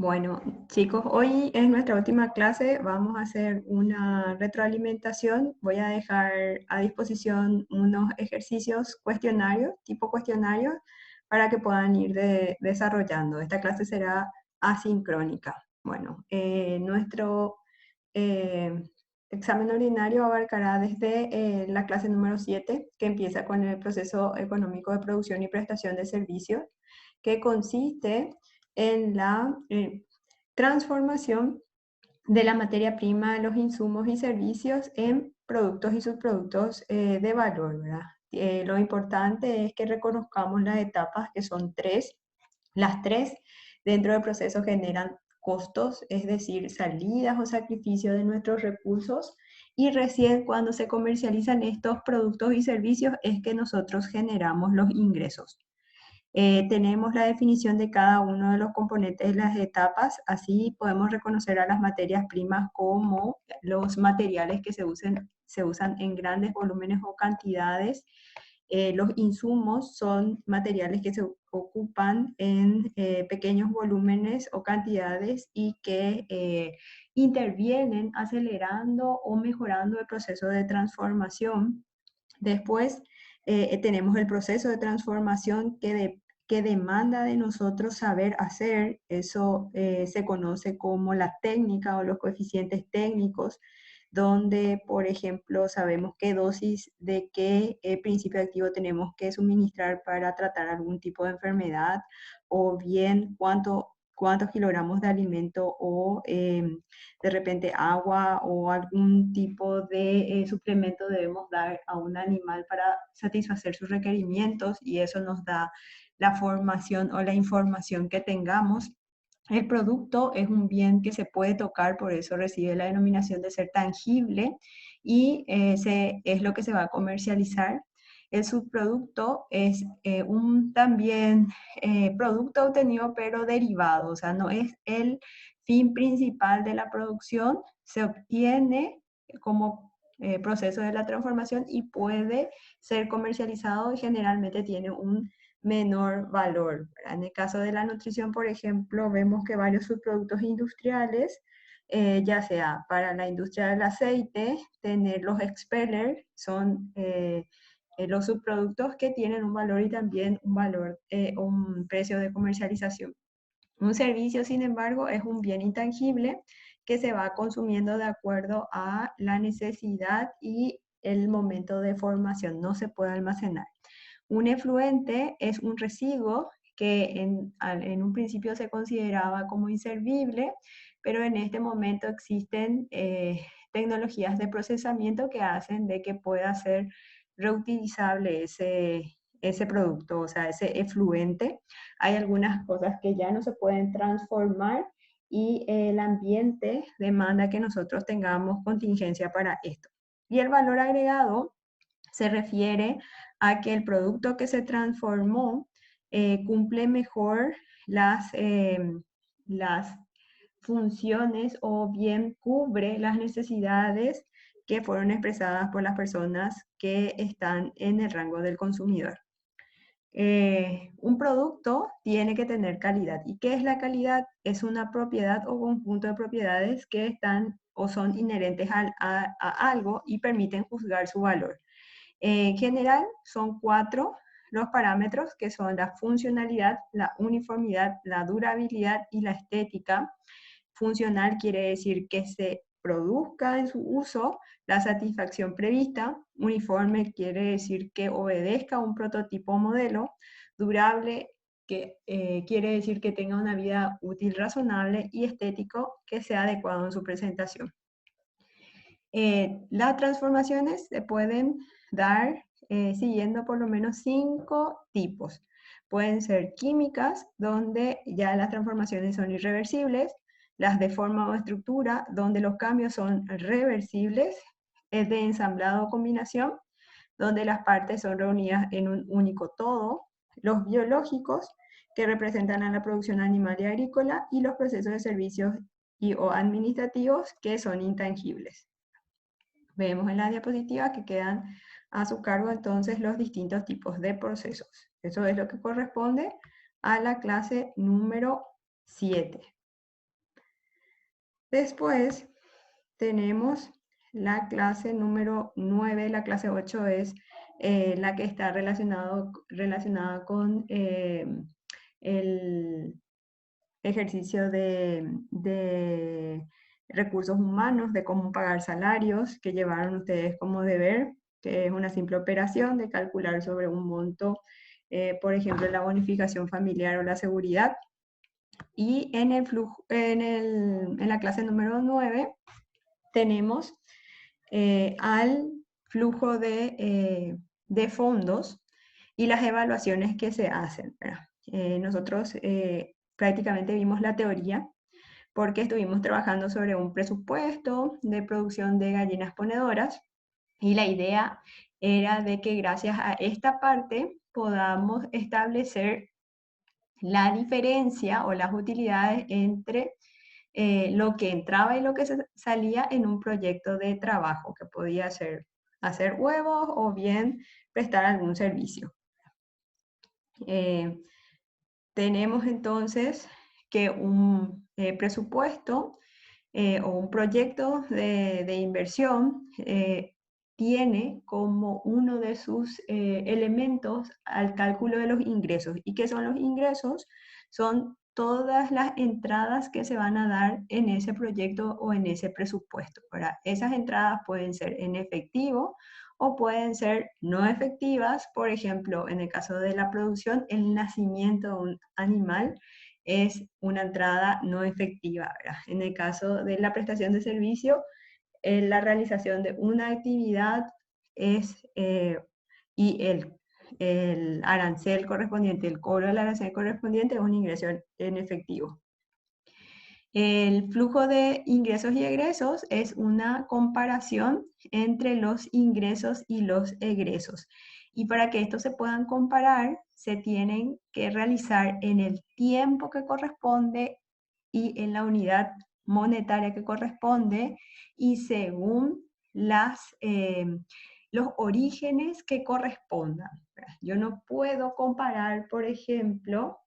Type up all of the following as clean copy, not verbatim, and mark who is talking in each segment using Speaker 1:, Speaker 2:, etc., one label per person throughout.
Speaker 1: Bueno, chicos, hoy es nuestra última clase. Vamos a hacer una retroalimentación. Voy a dejar a disposición unos ejercicios cuestionarios, tipo cuestionarios, para que puedan ir desarrollando. Esta clase será asincrónica. Bueno, nuestro eh, examen ordinario abarcará desde la clase número 7, que empieza con el proceso económico de producción y prestación de servicios, que consiste en la transformación de la materia prima, de los insumos y servicios en productos y subproductos de valor, ¿verdad? Lo importante es que reconozcamos las etapas, que son tres. Las tres dentro del proceso generan costos, es decir, salidas o sacrificios de nuestros recursos, y recién cuando se comercializan estos productos y servicios es que nosotros generamos los ingresos. Tenemos la definición de cada uno de los componentes de las etapas, así podemos reconocer a las materias primas como los materiales que se usan en grandes volúmenes o cantidades. Los insumos son materiales que se ocupan en pequeños volúmenes o cantidades y que intervienen acelerando o mejorando el proceso de transformación. Después tenemos el proceso de transformación que demanda de nosotros saber hacer. Eso se conoce como la técnica o los coeficientes técnicos, donde, por ejemplo, sabemos qué dosis de qué principio activo tenemos que suministrar para tratar algún tipo de enfermedad, o bien cuántos kilogramos de alimento o de repente agua o algún tipo de suplemento debemos dar a un animal para satisfacer sus requerimientos, y eso nos da la formación o la información que tengamos. El producto es un bien que se puede tocar, por eso recibe la denominación de ser tangible, y es lo que se va a comercializar. El subproducto es un también producto obtenido pero derivado, o sea, no es el fin principal de la producción, se obtiene como proceso de la transformación y puede ser comercializado, y generalmente tiene un menor valor. En el caso de la nutrición, por ejemplo, vemos que varios subproductos industriales, ya sea para la industria del aceite, tener los expellers, son los subproductos que tienen un valor y también un valor, un precio de comercialización. Un servicio, sin embargo, es un bien intangible que se va consumiendo de acuerdo a la necesidad y el momento de formación, no se puede almacenar. Un efluente es un residuo que en un principio se consideraba como inservible, pero en este momento existen tecnologías de procesamiento que hacen de que pueda ser reutilizable ese producto, o sea, ese efluente. Hay algunas cosas que ya no se pueden transformar, y el ambiente demanda que nosotros tengamos contingencia para esto. Y el valor agregado se refiere a que el producto que se transformó cumple mejor las funciones, o bien cubre las necesidades que fueron expresadas por las personas que están en el rango del consumidor. Un producto tiene que tener calidad. ¿Y qué es la calidad? Es una propiedad o conjunto de propiedades que están o son inherentes a algo y permiten juzgar su valor. En general, son cuatro los parámetros, que son la funcionalidad, la uniformidad, la durabilidad y la estética. Funcional quiere decir que se produzca en su uso la satisfacción prevista. Uniforme quiere decir que obedezca a un prototipo o modelo. Durable, que quiere decir que tenga una vida útil razonable. Y estético, que sea adecuado en su presentación. Las transformaciones se pueden dar siguiendo por lo menos 5 tipos. Pueden ser químicas, donde ya las transformaciones son irreversibles; las de forma o estructura, donde los cambios son reversibles; es de ensamblado o combinación, donde las partes son reunidas en un único todo; los biológicos, que representan a la producción animal y agrícola; y los procesos de servicios y o administrativos, que son intangibles. Vemos en la diapositiva que quedan a su cargo entonces los distintos tipos de procesos. Eso es lo que corresponde a la clase número 7. Después tenemos la clase número 9, la clase 8 es la que está relacionada con el ejercicio de recursos humanos, de cómo pagar salarios que llevaron ustedes como deber, que es una simple operación de calcular sobre un monto, por ejemplo, la bonificación familiar o la seguridad. Y en el flujo, en la clase número 9 tenemos al flujo de fondos y las evaluaciones que se hacen, ¿verdad? Nosotros prácticamente vimos la teoría porque estuvimos trabajando sobre un presupuesto de producción de gallinas ponedoras y la idea era de que gracias a esta parte podamos establecer la diferencia o las utilidades entre lo que entraba y lo que salía en un proyecto de trabajo, que podía ser hacer huevos o bien prestar algún servicio. Tenemos entonces que un presupuesto o un proyecto de inversión tiene como uno de sus elementos al cálculo de los ingresos. ¿Y qué son los ingresos? Son todas las entradas que se van a dar en ese proyecto o en ese presupuesto. ¿Verdad? Esas entradas pueden ser en efectivo o pueden ser no efectivas. Por ejemplo, en el caso de la producción, el nacimiento de un animal es una entrada no efectiva, ¿verdad? En el caso de la prestación de servicio, la realización de una actividad es, y el arancel correspondiente, el cobro del arancel correspondiente es un ingreso en efectivo. El flujo de ingresos y egresos es una comparación entre los ingresos y los egresos. Y para que estos se puedan comparar, se tienen que realizar en el tiempo que corresponde y en la unidad monetaria que corresponde y según los orígenes que correspondan. Yo no puedo comparar, por ejemplo,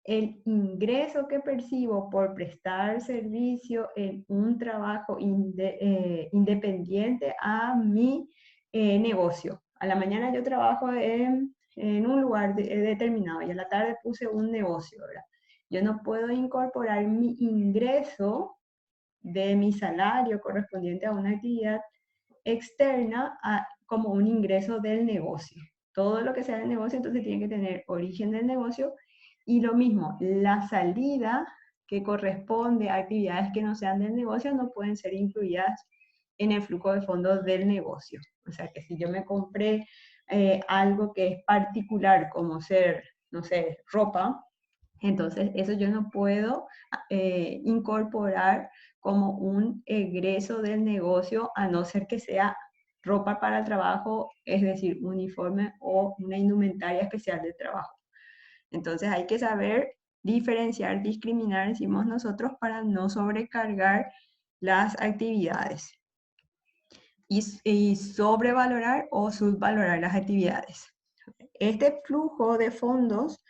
Speaker 1: el ingreso que percibo por prestar servicio en un trabajo independiente a mi negocio. A la mañana yo trabajo en un lugar determinado y a la tarde puse un negocio, ¿verdad? Yo no puedo incorporar mi ingreso de mi salario correspondiente a una actividad externa como un ingreso del negocio. Todo lo que sea del negocio entonces tiene que tener origen del negocio y lo mismo, la salida que corresponde a actividades que no sean del negocio no pueden ser incluidas en el flujo de fondos del negocio. O sea que si yo me compré algo que es particular como ser, no sé, ropa, entonces eso yo no puedo incorporar como un egreso del negocio a no ser que sea ropa para el trabajo, es decir, uniforme o una indumentaria especial de trabajo. Entonces hay que saber diferenciar, discriminar, decimos nosotros, para no sobrecargar las actividades y sobrevalorar o subvalorar las actividades. Este flujo de fondos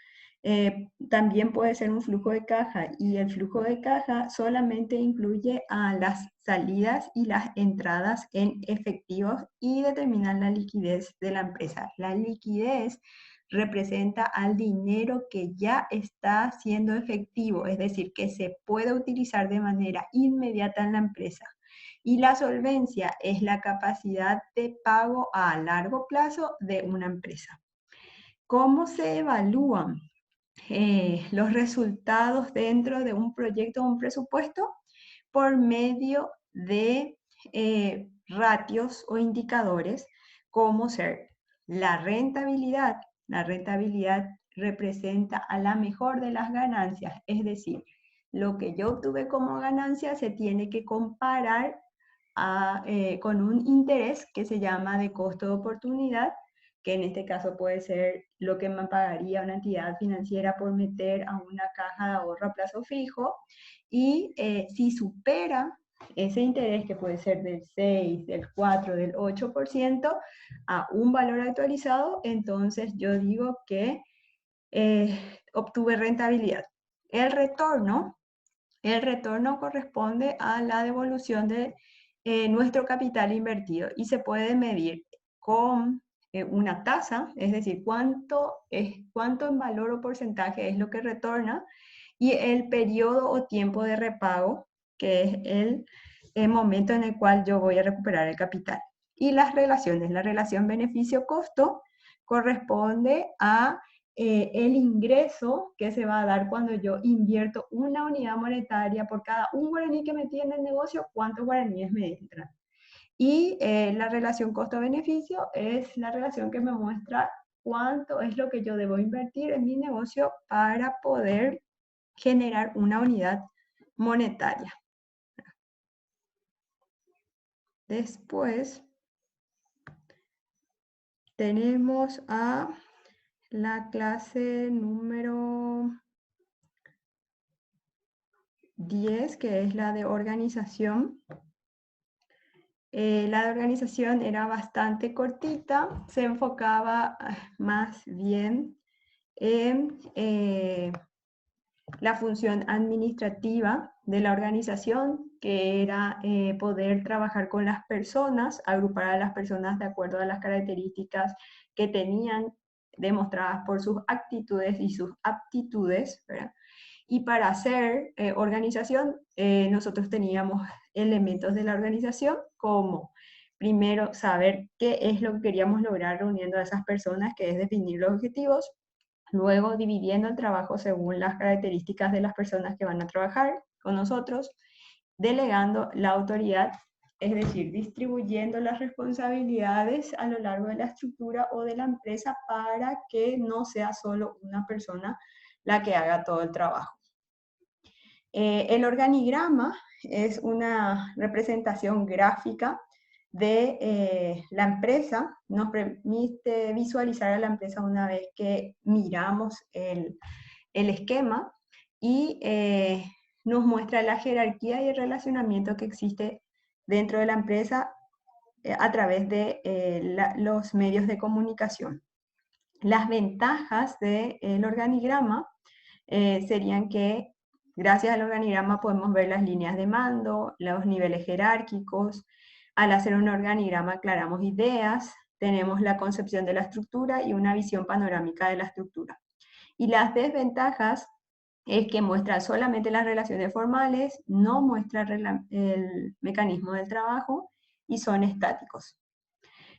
Speaker 1: también puede ser un flujo de caja y el flujo de caja solamente incluye a las salidas y las entradas en efectivos y determina la liquidez de la empresa. La liquidez representa al dinero que ya está siendo efectivo, es decir, que se puede utilizar de manera inmediata en la empresa. Y la solvencia es la capacidad de pago a largo plazo de una empresa. ¿Cómo se evalúan los resultados dentro de un proyecto o un presupuesto? Por medio de ratios o indicadores como ser la rentabilidad. La rentabilidad representa a la mejor de las ganancias, es decir, lo que yo obtuve como ganancia se tiene que comparar con un interés que se llama de costo de oportunidad, que en este caso puede ser lo que me pagaría una entidad financiera por meter a una caja de ahorro a plazo fijo, y si supera ese interés, que puede ser del 6, del 4, del 8%, a un valor actualizado, entonces yo digo que obtuve rentabilidad. El retorno el retorno corresponde a la devolución de nuestro capital invertido y se puede medir con una tasa, es decir, cuánto en valor o porcentaje es lo que retorna, y el periodo o tiempo de repago, que es el momento en el cual yo voy a recuperar el capital. Y las relaciones, la relación beneficio-costo corresponde a el ingreso que se va a dar cuando yo invierto una unidad monetaria por cada un guaraní que metí en el negocio, cuántos guaraníes me entran. Y la relación costo-beneficio es la relación que me muestra cuánto es lo que yo debo invertir en mi negocio para poder generar una unidad monetaria. Después tenemos a la clase número 10, que es la de organización. La de organización era bastante cortita, se enfocaba más bien en la función administrativa de la organización, que era poder trabajar con las personas, agrupar a las personas de acuerdo a las características que tenían demostradas por sus actitudes y sus aptitudes, ¿verdad? Y para hacer organización, nosotros teníamos elementos de la organización como, primero, saber qué es lo que queríamos lograr reuniendo a esas personas, que es definir los objetivos. Luego, dividiendo el trabajo según las características de las personas que van a trabajar con nosotros. Delegando la autoridad, es decir, distribuyendo las responsabilidades a lo largo de la estructura o de la empresa para que no sea solo una persona la que haga todo el trabajo. El organigrama es una representación gráfica de la empresa, nos permite visualizar a la empresa una vez que miramos el esquema, y nos muestra la jerarquía y el relacionamiento que existe dentro de la empresa a través de los medios de comunicación. Las ventajas del organigrama serían que gracias al organigrama podemos ver las líneas de mando, los niveles jerárquicos. Al hacer un organigrama aclaramos ideas, tenemos la concepción de la estructura y una visión panorámica de la estructura. Y las desventajas es que muestra solamente las relaciones formales, no muestra el mecanismo del trabajo y son estáticos.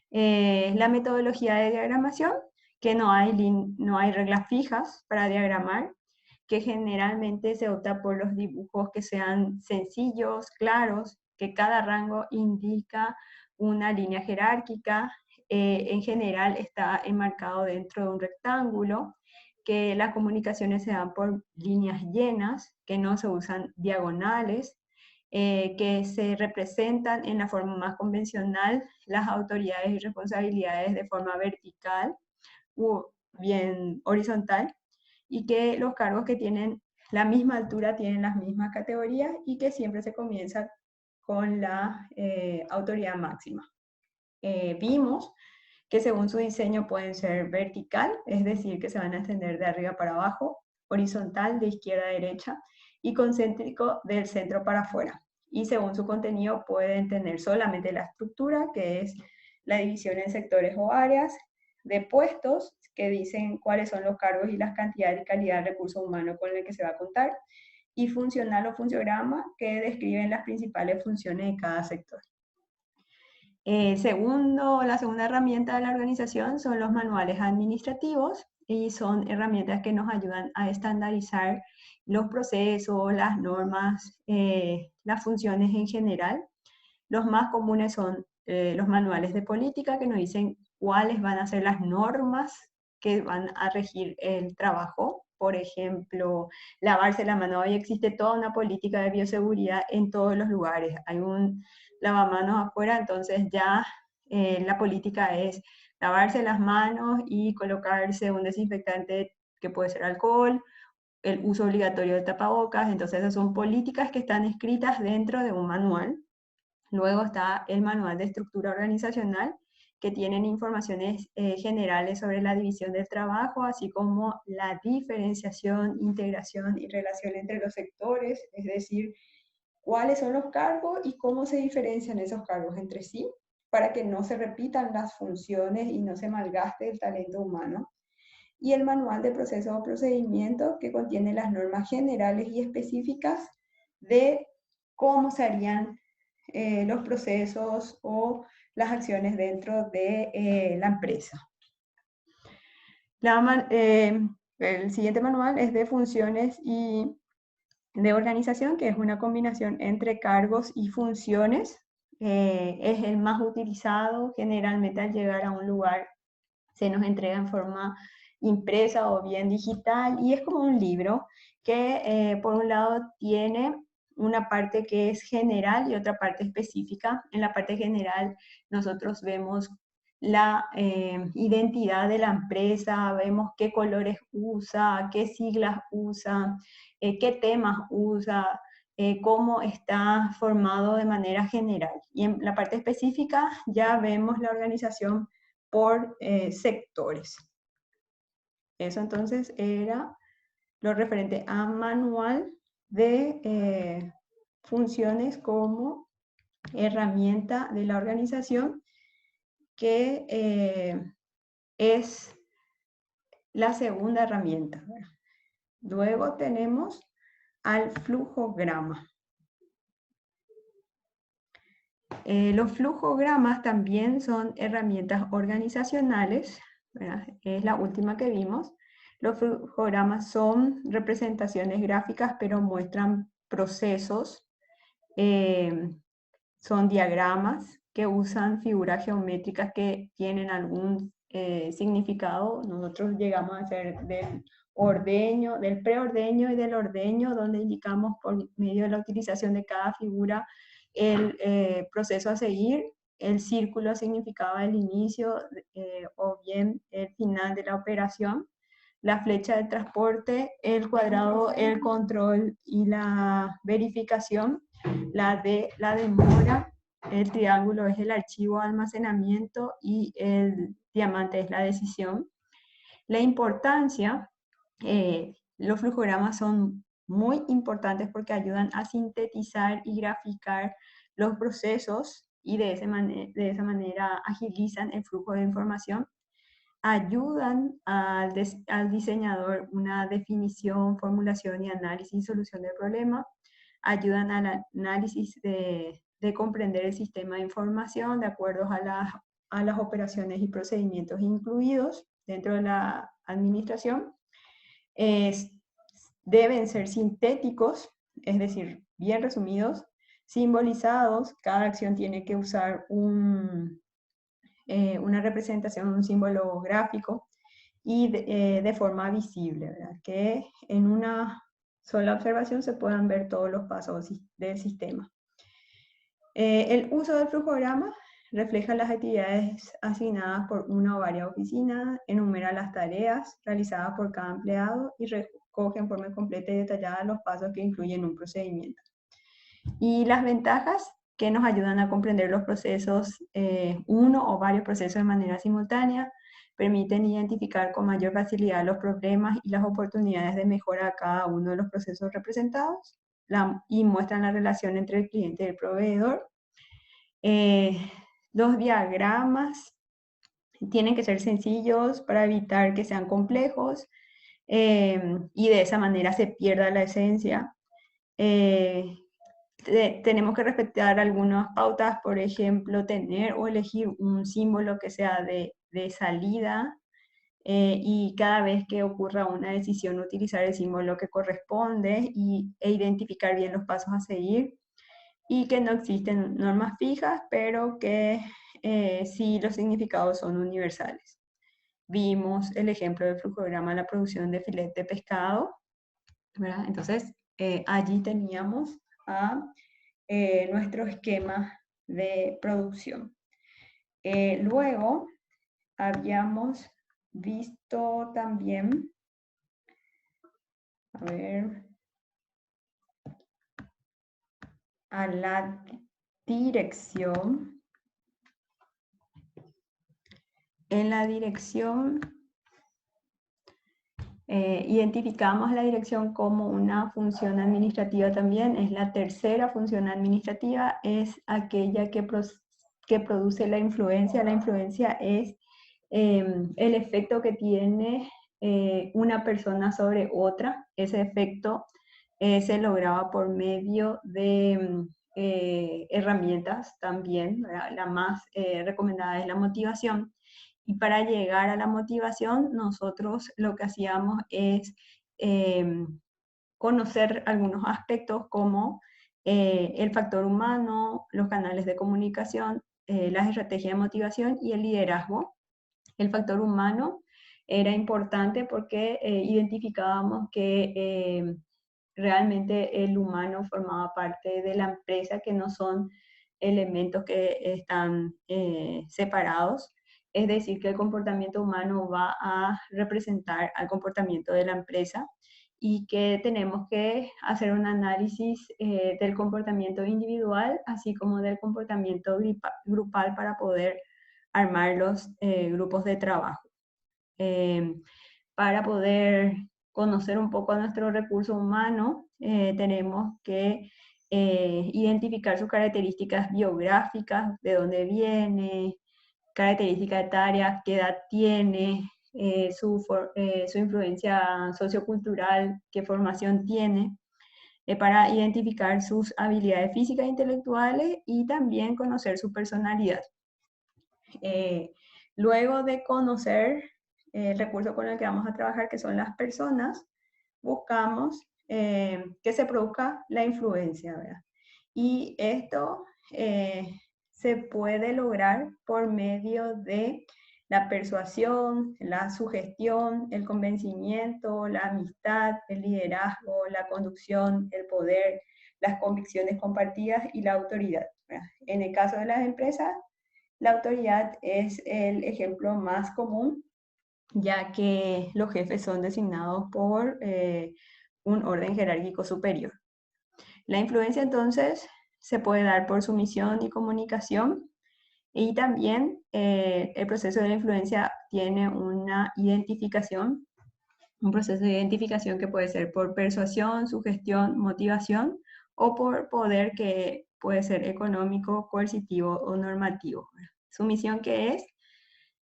Speaker 1: La metodología de diagramación, que no hay reglas fijas para diagramar, que generalmente se opta por los dibujos que sean sencillos, claros, que cada rango indica una línea jerárquica, en general está enmarcado dentro de un rectángulo, que las comunicaciones se dan por líneas llenas, que no se usan diagonales, que se representan en la forma más convencional las autoridades y responsabilidades de forma vertical o bien horizontal, y que los cargos que tienen la misma altura tienen las mismas categorías y que siempre se comienza con la autoridad máxima. Vimos que según su diseño pueden ser vertical, es decir, que se van a extender de arriba para abajo, horizontal de izquierda a derecha y concéntrico del centro para afuera. Y según su contenido pueden tener solamente la estructura, que es la división en sectores o áreas, de puestos, que dicen cuáles son los cargos y las cantidades y calidad de recursos humanos con el que se va a contar, y funcional o funcionograma, que describen las principales funciones de cada sector. La segunda herramienta de la organización son los manuales administrativos, y son herramientas que nos ayudan a estandarizar los procesos, las normas, las funciones en general. Los más comunes son los manuales de política, que nos dicen cuáles van a ser las normas que van a regir el trabajo. Por ejemplo, lavarse la mano. Hoy existe toda una política de bioseguridad en todos los lugares. Hay un lavamanos afuera, entonces ya la política es lavarse las manos y colocarse un desinfectante que puede ser alcohol, el uso obligatorio de tapabocas. Entonces esas son políticas que están escritas dentro de un manual. Luego está el manual de estructura organizacional, que tienen informaciones generales sobre la división del trabajo, así como la diferenciación, integración y relación entre los sectores, es decir, cuáles son los cargos y cómo se diferencian esos cargos entre sí, para que no se repitan las funciones y no se malgaste el talento humano. Y el manual de procesos o procedimientos, que contiene las normas generales y específicas de cómo se harían los procesos o las acciones dentro de la empresa. El siguiente manual es de funciones y de organización, que es una combinación entre cargos y funciones. Es el más utilizado. Generalmente al llegar a un lugar se nos entrega en forma impresa o bien digital, y es como un libro que por un lado tiene una parte que es general y otra parte específica. En la parte general nosotros vemos la identidad de la empresa, vemos qué colores usa, qué siglas usa, qué temas usa, cómo está formado de manera general. Y en la parte específica ya vemos la organización por sectores. Eso entonces era lo referente a manual de funciones como herramienta de la organización, que es la segunda herramienta. Luego tenemos al flujograma. Los flujogramas también son herramientas organizacionales, ¿verdad? Es la última que vimos. Los flujogramas son representaciones gráficas, pero muestran procesos. Son diagramas que usan figuras geométricas que tienen algún significado. Nosotros llegamos a hacer del ordeño, del preordeño y del ordeño, donde indicamos por medio de la utilización de cada figura el proceso a seguir. El círculo significaba el inicio o bien el final de la operación. La flecha de transporte, el cuadrado, el control y la verificación. La demora, el triángulo es el archivo de almacenamiento y el diamante es la decisión. La importancia, los flujogramas son muy importantes porque ayudan a sintetizar y graficar los procesos y de esa manera agilizan el flujo de información. Ayudan al diseñador una definición, formulación y análisis y solución del problema. Ayudan al análisis de comprender el sistema de información de acuerdo a las operaciones y procedimientos incluidos dentro de la administración. Deben ser sintéticos, es decir, bien resumidos, simbolizados. Cada acción tiene que usar una representación, un símbolo gráfico y de forma visible, ¿verdad? Que en una sola observación se puedan ver todos los pasos del sistema. El uso del flujograma refleja las actividades asignadas por una o varias oficinas, enumera las tareas realizadas por cada empleado y recoge en forma completa y detallada los pasos que incluyen un procedimiento. Y las ventajas que nos ayudan a comprender los procesos, uno o varios procesos de manera simultánea, permiten identificar con mayor facilidad los problemas y las oportunidades de mejora a cada uno de los procesos representados, y muestran la relación entre el cliente y el proveedor. Los diagramas tienen que ser sencillos para evitar que sean complejos, y de esa manera se pierda la esencia. Tenemos que respetar algunas pautas, por ejemplo, tener o elegir un símbolo que sea de salida, y cada vez que ocurra una decisión utilizar el símbolo que corresponde e identificar bien los pasos a seguir, y que no existen normas fijas, pero que sí los significados son universales. Vimos el ejemplo del flujograma de la producción de filete de pescado, ¿verdad? Entonces, allí teníamos a nuestro esquema de producción. Luego, habíamos visto también, a ver, a la dirección En la dirección, identificamos la dirección como una función administrativa también. Es la tercera función administrativa, es aquella que produce la influencia. La influencia es el efecto que tiene una persona sobre otra. Ese efecto se lograba por medio de herramientas también, ¿verdad? La más recomendada es la motivación. Y para llegar a la motivación, nosotros lo que hacíamos es conocer algunos aspectos como el factor humano, los canales de comunicación, las estrategias de motivación y el liderazgo. El factor humano era importante porque identificábamos que realmente el humano formaba parte de la empresa, que no son elementos que están separados. Es decir, que el comportamiento humano va a representar al comportamiento de la empresa y que tenemos que hacer un análisis del comportamiento individual, así como del comportamiento grupal para poder armar los grupos de trabajo. Para poder conocer un poco a nuestro recurso humano, tenemos que identificar sus características biográficas, de dónde viene, características etarias, qué edad tiene, su influencia sociocultural, qué formación tiene, para identificar sus habilidades físicas e intelectuales y también conocer su personalidad. Luego de conocer el recurso con el que vamos a trabajar, que son las personas, buscamos que se produzca la influencia, ¿verdad? Y esto se puede lograr por medio de la persuasión, la sugestión, el convencimiento, la amistad, el liderazgo, la conducción, el poder, las convicciones compartidas y la autoridad, ¿verdad? En el caso de las empresas, la autoridad es el ejemplo más común, ya que los jefes son designados por un orden jerárquico superior. La influencia entonces se puede dar por sumisión y comunicación, y también el proceso de la influencia tiene una identificación, un proceso de identificación que puede ser por persuasión, sugestión, motivación, o por poder, que puede ser económico, coercitivo o normativo. Sumisión, ¿qué es?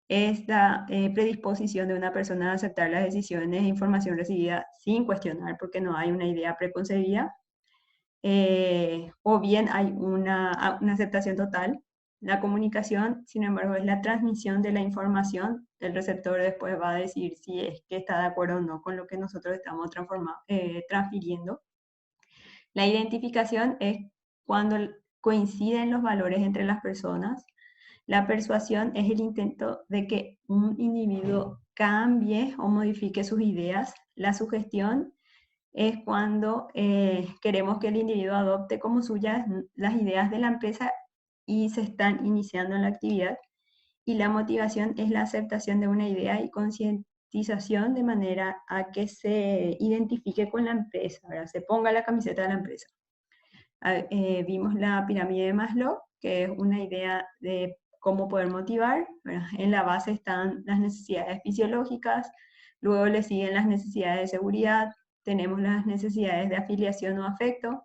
Speaker 1: Es la predisposición de una persona a aceptar las decisiones e información recibida sin cuestionar, porque no hay una idea preconcebida, o bien hay una aceptación total. La comunicación, sin embargo, es la transmisión de la información. El receptor después va a decir si es que está de acuerdo o no con lo que nosotros estamos transfiriendo. La identificación es cuando coinciden los valores entre las personas. La persuasión es el intento de que un individuo cambie o modifique sus ideas. La sugestión es cuando queremos que el individuo adopte como suyas las ideas de la empresa y se están iniciando en la actividad. Y la motivación es la aceptación de una idea y concientización de manera a que se identifique con la empresa, ¿verdad? Se ponga la camiseta de la empresa. Vimos la pirámide de Maslow, que es una idea de cómo poder motivar, ¿verdad? En la base están las necesidades fisiológicas, luego le siguen las necesidades de seguridad, tenemos las necesidades de afiliación o afecto,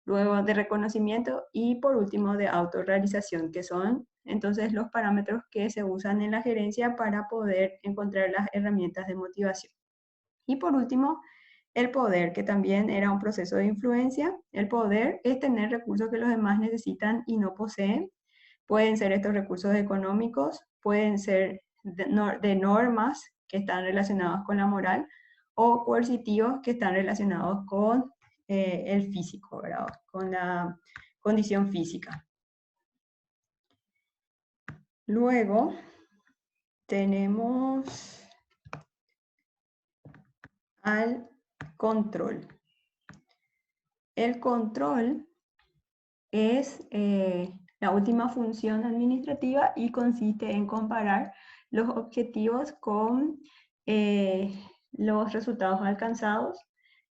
Speaker 1: luego de reconocimiento y por último de autorrealización, que son entonces los parámetros que se usan en la gerencia para poder encontrar las herramientas de motivación. Y por último, el poder, que también era un proceso de influencia. El poder es tener recursos que los demás necesitan y no poseen. Pueden ser estos recursos económicos, pueden ser de normas que están relacionados con la moral, o coercitivos que están relacionados con el físico, ¿verdad? Con la condición física. Luego tenemos al control. El control es la última función administrativa y consiste en comparar los objetivos con los resultados alcanzados.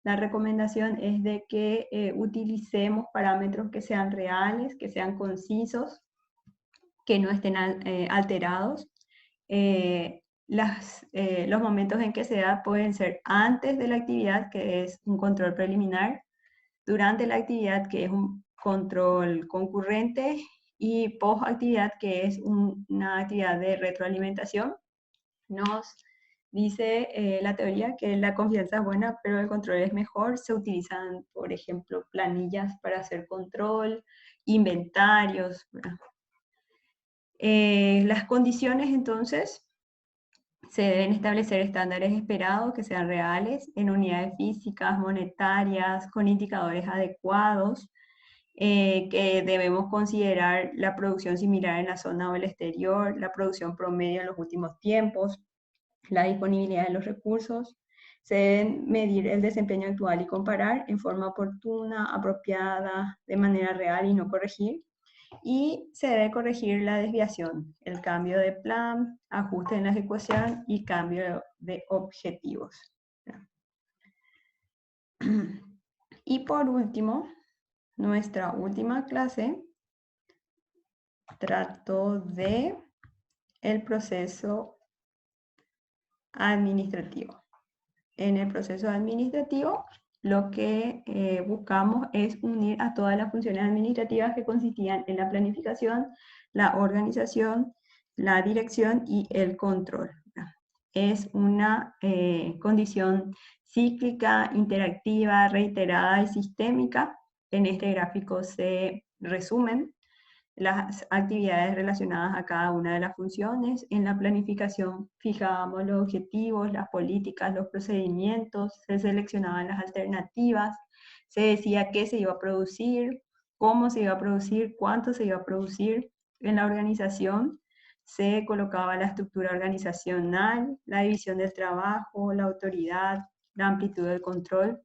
Speaker 1: La recomendación es de que utilicemos parámetros que sean reales, que sean concisos, que no estén alterados. los momentos en que se da pueden ser antes de la actividad, que es un control preliminar, durante la actividad, que es un control concurrente, y post actividad, que es una actividad de retroalimentación. Nos dice la teoría que la confianza es buena, pero el control es mejor. Se utilizan, por ejemplo, planillas para hacer control, inventarios. Las condiciones, entonces, se deben establecer estándares esperados que sean reales en unidades físicas, monetarias, con indicadores adecuados, que debemos considerar la producción similar en la zona o el exterior, la producción promedio en los últimos tiempos, la disponibilidad de los recursos. Se deben medir el desempeño actual y comparar en forma oportuna, apropiada, de manera real y no corregir. Y se debe corregir la desviación, el cambio de plan, ajuste en la ejecución y cambio de objetivos. Y por último, nuestra última clase trató de el proceso administrativo. En el proceso administrativo, lo que buscamos es unir a todas las funciones administrativas que consistían en la planificación, la organización, la dirección y el control. Es una condición cíclica, interactiva, reiterada y sistémica. En este gráfico se resumen las actividades relacionadas a cada una de las funciones. En la planificación fijábamos los objetivos, las políticas, los procedimientos, se seleccionaban las alternativas, se decía qué se iba a producir, cómo se iba a producir, cuánto se iba a producir. En la organización se colocaba la estructura organizacional, la división del trabajo, la autoridad, la amplitud del control.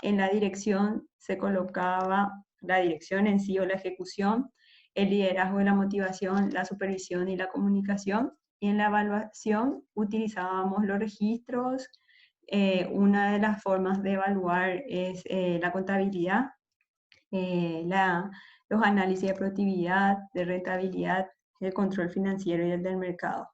Speaker 1: En la dirección se colocaba la dirección en sí o la ejecución, el liderazgo y la motivación, la supervisión y la comunicación. Y en la evaluación utilizábamos los registros. Una de las formas de evaluar es la contabilidad, los análisis de productividad, de rentabilidad, el control financiero y el del mercado.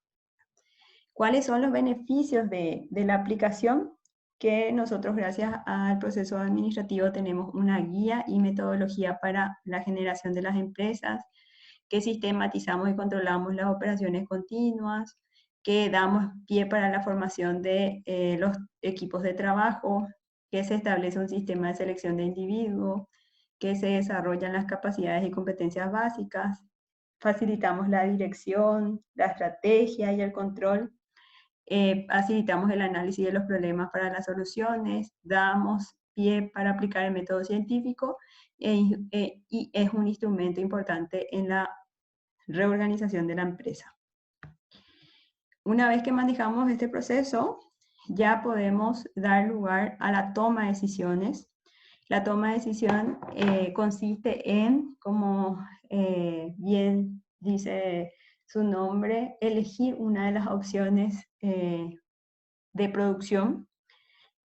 Speaker 1: ¿Cuáles son los beneficios de la aplicación? Que nosotros, gracias al proceso administrativo, tenemos una guía y metodología para la generación de las empresas, que sistematizamos y controlamos las operaciones continuas, que damos pie para la formación de los equipos de trabajo, que se establece un sistema de selección de individuos, que se desarrollan las capacidades y competencias básicas, facilitamos la dirección, la estrategia y el control, facilitamos el análisis de los problemas para las soluciones, damos pie para aplicar el método científico y es un instrumento importante en la reorganización de la empresa. Una vez que manejamos este proceso, ya podemos dar lugar a la toma de decisiones. La toma de decisión consiste en, como bien dice su nombre, elegir una de las opciones de producción.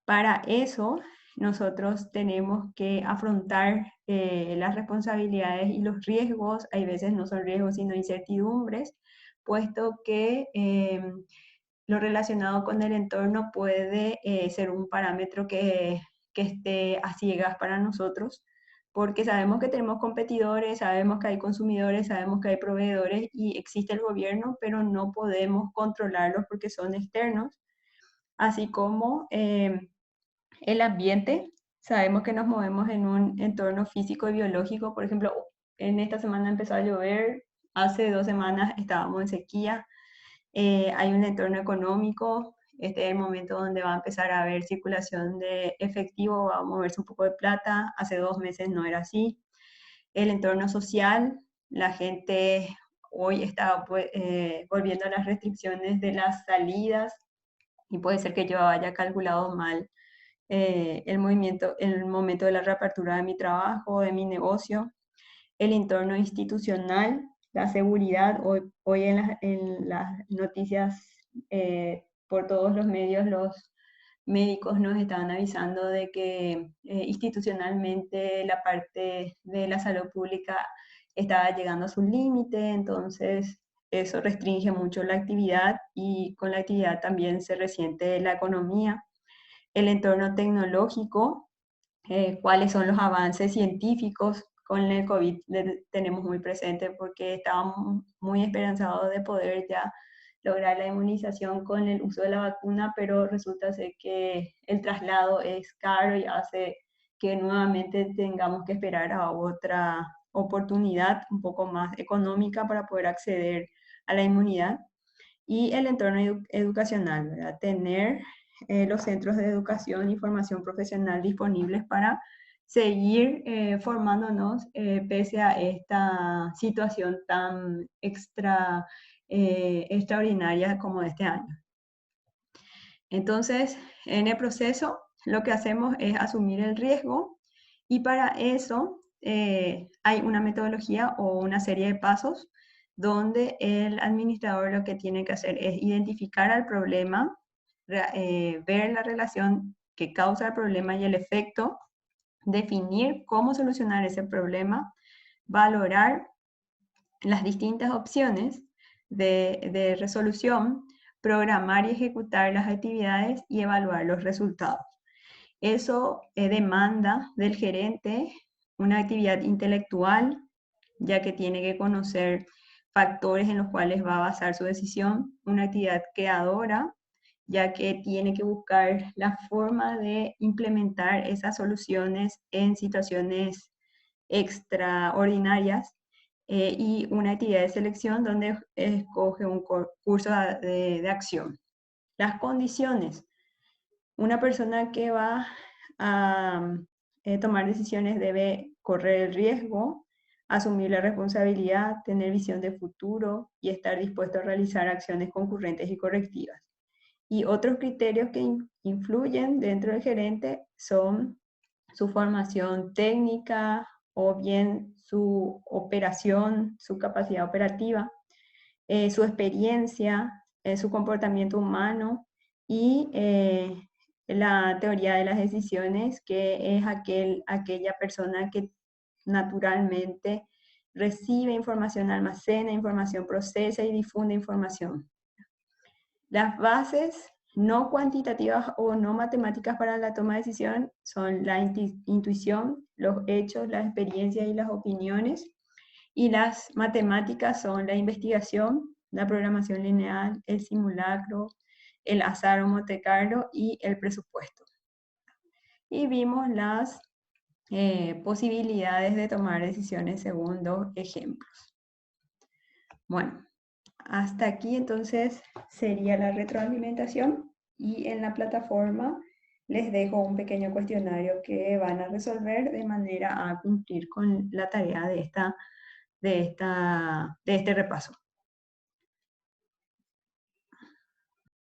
Speaker 1: Para eso, nosotros tenemos que afrontar las responsabilidades y los riesgos. Hay veces no son riesgos, sino incertidumbres, puesto que lo relacionado con el entorno puede ser un parámetro que esté a ciegas para nosotros, porque sabemos que tenemos competidores, sabemos que hay consumidores, sabemos que hay proveedores y existe el gobierno, pero no podemos controlarlos porque son externos, así como el ambiente. Sabemos que nos movemos en un entorno físico y biológico. Por ejemplo, en esta semana empezó a llover, hace 2 semanas estábamos en sequía. Hay un entorno económico. Este es el momento donde va a empezar a haber circulación de efectivo, va a moverse un poco de plata. Hace 2 meses no era así. El entorno social, la gente hoy está volviendo a las restricciones de las salidas y puede ser que yo haya calculado mal el momento de la reapertura de mi trabajo, de mi negocio. El entorno institucional, la seguridad. Hoy en las noticias, por todos los medios, los médicos nos estaban avisando de que institucionalmente la parte de la salud pública estaba llegando a su límite. Entonces eso restringe mucho la actividad y con la actividad también se resiente la economía. El entorno tecnológico, cuáles son los avances científicos. Con el COVID tenemos muy presente porque estábamos muy esperanzados de poder ya lograr la inmunización con el uso de la vacuna, pero resulta ser que el traslado es caro y hace que nuevamente tengamos que esperar a otra oportunidad un poco más económica para poder acceder a la inmunidad. Y el entorno educacional, ¿verdad? Tener los centros de educación y formación profesional disponibles para seguir formándonos pese a esta situación tan extraordinaria como de este año. Entonces, en el proceso, lo que hacemos es asumir el riesgo y para eso hay una metodología o una serie de pasos donde el administrador lo que tiene que hacer es identificar al problema, ver la relación que causa el problema y el efecto, definir cómo solucionar ese problema, valorar las distintas opciones de resolución, programar y ejecutar las actividades y evaluar los resultados. Eso demanda del gerente una actividad intelectual, ya que tiene que conocer factores en los cuales va a basar su decisión, una actividad creadora, ya que tiene que buscar la forma de implementar esas soluciones en situaciones extraordinarias, y una actividad de selección donde escoge un curso de acción. Las condiciones. Una persona que va a tomar decisiones debe correr el riesgo, asumir la responsabilidad, tener visión de futuro y estar dispuesto a realizar acciones concurrentes y correctivas. Y otros criterios que influyen dentro del gerente son su formación técnica o bien su operación, su capacidad operativa, su experiencia, su comportamiento humano y la teoría de las decisiones, que es aquella persona que naturalmente recibe información, almacena información, procesa y difunde información. Las bases no cuantitativas o no matemáticas para la toma de decisión son la intuición, los hechos, las experiencias y las opiniones. Y las matemáticas son la investigación, la programación lineal, el simulacro, el azar o Monte Carlo y el presupuesto. Y vimos las posibilidades de tomar decisiones según dos ejemplos. Bueno, hasta aquí entonces sería la retroalimentación y en la plataforma les dejo un pequeño cuestionario que van a resolver de manera a cumplir con la tarea de este repaso.